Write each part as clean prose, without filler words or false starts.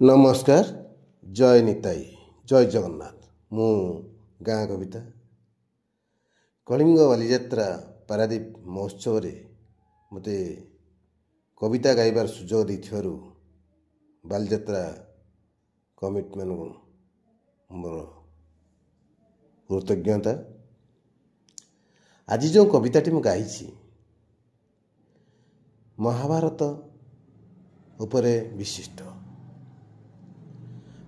नमस्कार। जय निताई, जय जगन्नाथ। मु गाँ कविता कलिंग बालीजात्रा पारादीप महोत्सव रे मते कविता गाइबार सुजोग देथिबारु बालीजात्रा कमिटी मान मोर कृतज्ञता। आज जो कविताटी मु गाइछि महाभारत उपरे विशिष्ट।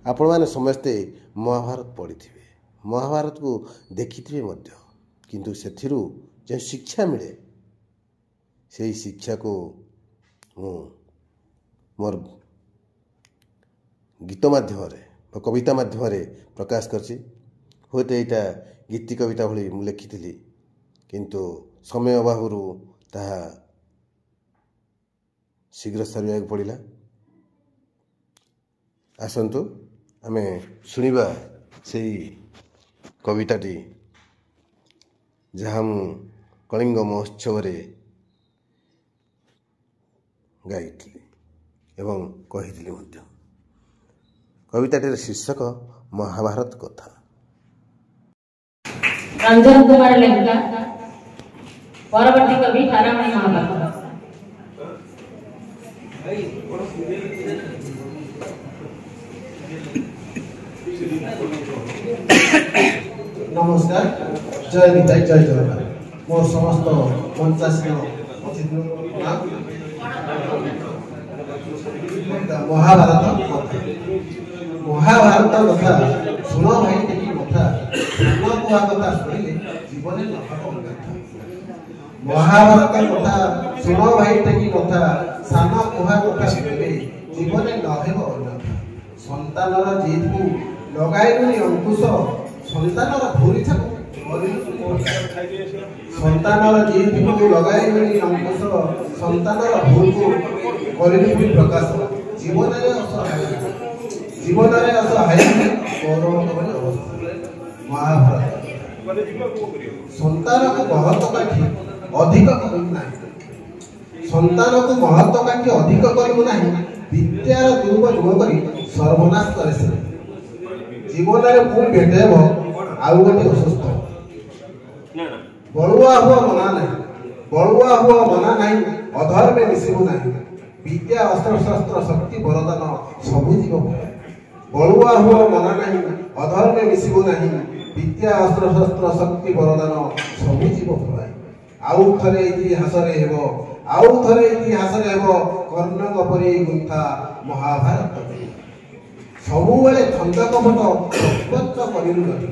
आपण मैंने समस्ते महाभारत पढ़ी थे, महाभारत को देखि थे मध्य, किंतु सेथिरु जो शिक्षा मिले से शिक्षा को मोर गीत माध्यम कविता माध्यम प्रकाश करछि। होते यहाँ गीति कविता भली मु लिखी, किंतु समय अभाव ताहा शीघ्र सारिया पड़ा। आसतु आमे शुणिबा से कविताटी जहाँ मु कलिंग महोत्सव रे गाइथिली एवं कहिथिली मध्य। कविताटीर शीर्षक महाभारत कथा। रंजन कुमार लेखिका परवर्ती कवि तारामणि महापात्र। नमस्कार। जय निताई, जय जगन्नाथ। मोर समस्त पंचाशी अतिथि महाभारत कथा शुण भाई टेकी कथा कुआ कथा शुणिले जीवन महाभारत कथा शुण भाई टेकी कथा सान कुआ कथा शुणिले जीवन नहेब सन्तानर जीत को लगाइलुनी अंकुश सन्तानर भूरी सन्तानर जीत को लगाइलुनी अंकुश सन्तानर भूल को करिलुनी प्रकाश जीवन रे असहाय कौरव कवि अवस्था। महाभारत संतान को महत्व काठी अधिक करू नाही, संतान को महत्व काठी अधिक करू नाही, विद्यार दुरुपयोग करी सर्वनाश करे से जीवन में पुणी भेटेब आउ गोटे असुस्थ बलुआ हुआ मना नहीं, बलुआ हुआ मना नहीं, अधर्मे मिसिबु नहीं, विद्या अस्त्र शस्त्र शक्ति वरदान सबु जीव भय। बलुआ हुआ मना नहीं, अधर्मे मिसिबु नहीं, विद्या अस्त्र शस्त्र शक्ति वरदान सबु जीव भय। आउ थरे इतिहास रे हेबो, आउ थरे इतिहास रे हेबो कर्णक परि गुंथा महाभारत। सबुबले छंद कपट प्रपंच करिलु जदि,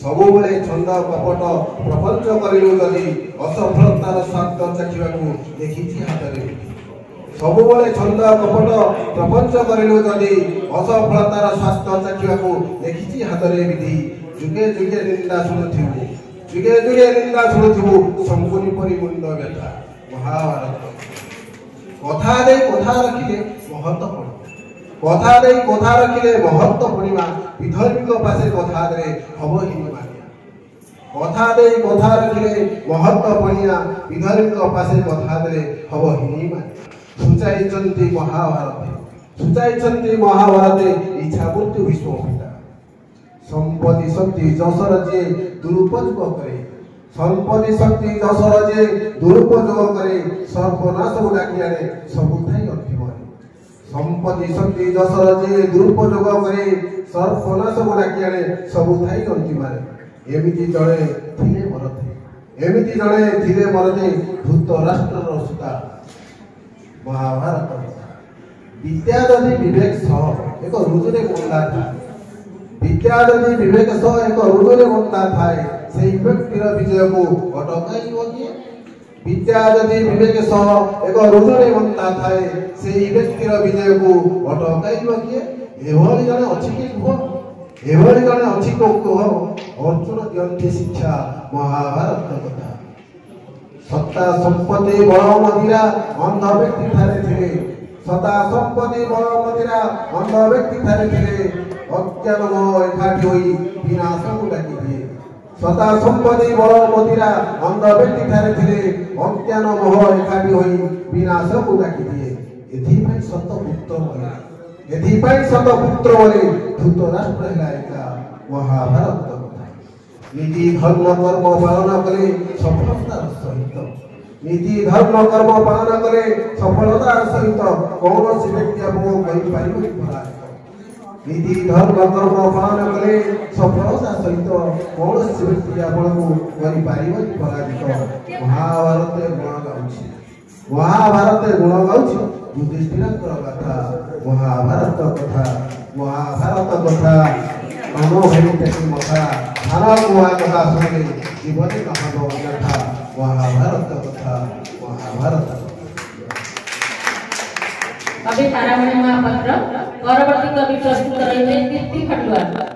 सबुबले छंद कपट प्रपंच करिलु जदि असफलतार स्वाद चाखिबाकू देखिछि हातरे। सबुबले छंद कपट प्रपंच करिलु जदि असफलतार स्वाद चाखिबाकू देखिछि हातरे विधि। जुगे जुगे निंदा शुणुथिबु, जुगे जुगे निंदा शुणुथिबु संकुनि परि मुंड व्यथा। महाभारत कथा दे कथा रखिले महत्व पड़, कथा दे कथा रखिले महत्व पड़िबा विधर्मिक पासे कथा दे हब हिनी मानिया। कथा दे कथा रखिले महत्व पड़िया विधर्मिक पासे कथा दे हब हिनी मानिया। सुचाइचंती महाभारत, सुचाइचंती महाभारत इच्छा मृत्यु विश्व पिता। संपत्ति शक्ति जसर जे दुरुपयोग करे, संपत्ति शक्ति जसर जे दुरुपयोग करे सर्वनाश डाकियारे सबुथाई अंतिम। संपत्ति शक्ति जसर जे दुरुपयोग करे सर्वनाश डाकियारे सबुथाई अंतिम। एमिति जड़े थिले मरते, एमिति जड़े थिले मरते धृतराष्ट्रर सुता। महाभारत विद्या यदि विवेक सह एक रुजुरे बंदा थाए, विद्या यदि विवेक सह एक रुजुरे बंदा थाए से व्यक्तिर विजय को अटकाइब किए। विद्या यदि विवेक सह एक रुजुरे बंदा थाए से व्यक्तिर विजय को अटकाइब किए। एभली जने अछि कि कुह, एभली जने अछि को कुह अर्जुन दियंती शिक्षा महाभारत कथा। सत्ता संपत्ति बल मदिरा अंध व्यक्ति थारे थिले, सत्ता संपत्ति बल मदिरा अंध व्यक्ति थारे थिले, अज्ञान मोह एकाठी होई विनाश को डाकी दिए। सत्ता संपत्ति बल मदिरा अंध व्यक्ति थारे थिले, अज्ञान मोह एकाठी होई विनाश को डाकी दिए। एथि भाई सत उत्तम एथिपाई शत पुत्र बोले धृतराष्ट्र है एका महाभारत कथा नीति धर्म कर्म पालन कले सफलतार सहित नीति धर्म कर्म पालन कले सफलतार सहित कौन से व्यक्ति आपको कहि पारिबो कि पराजित नीति धर्म कर्म पालन कले सफलता सहित कौन से व्यक्ति आपको कहि पारिबो कि पराजित महाभारत गुण गाउछि महाभारत गुण गाउछि युधिष्ठिरଙ୍କର କଥା महाभारत कथा अनुभवी मथा धारा कुआ कथा शुणे जीवन कहब कथा महाभारत कथा महाभारत कवि तारामणि महापात्र परवर्ती कवि प्रस्तुत रहिते कीर्ति खटुआ।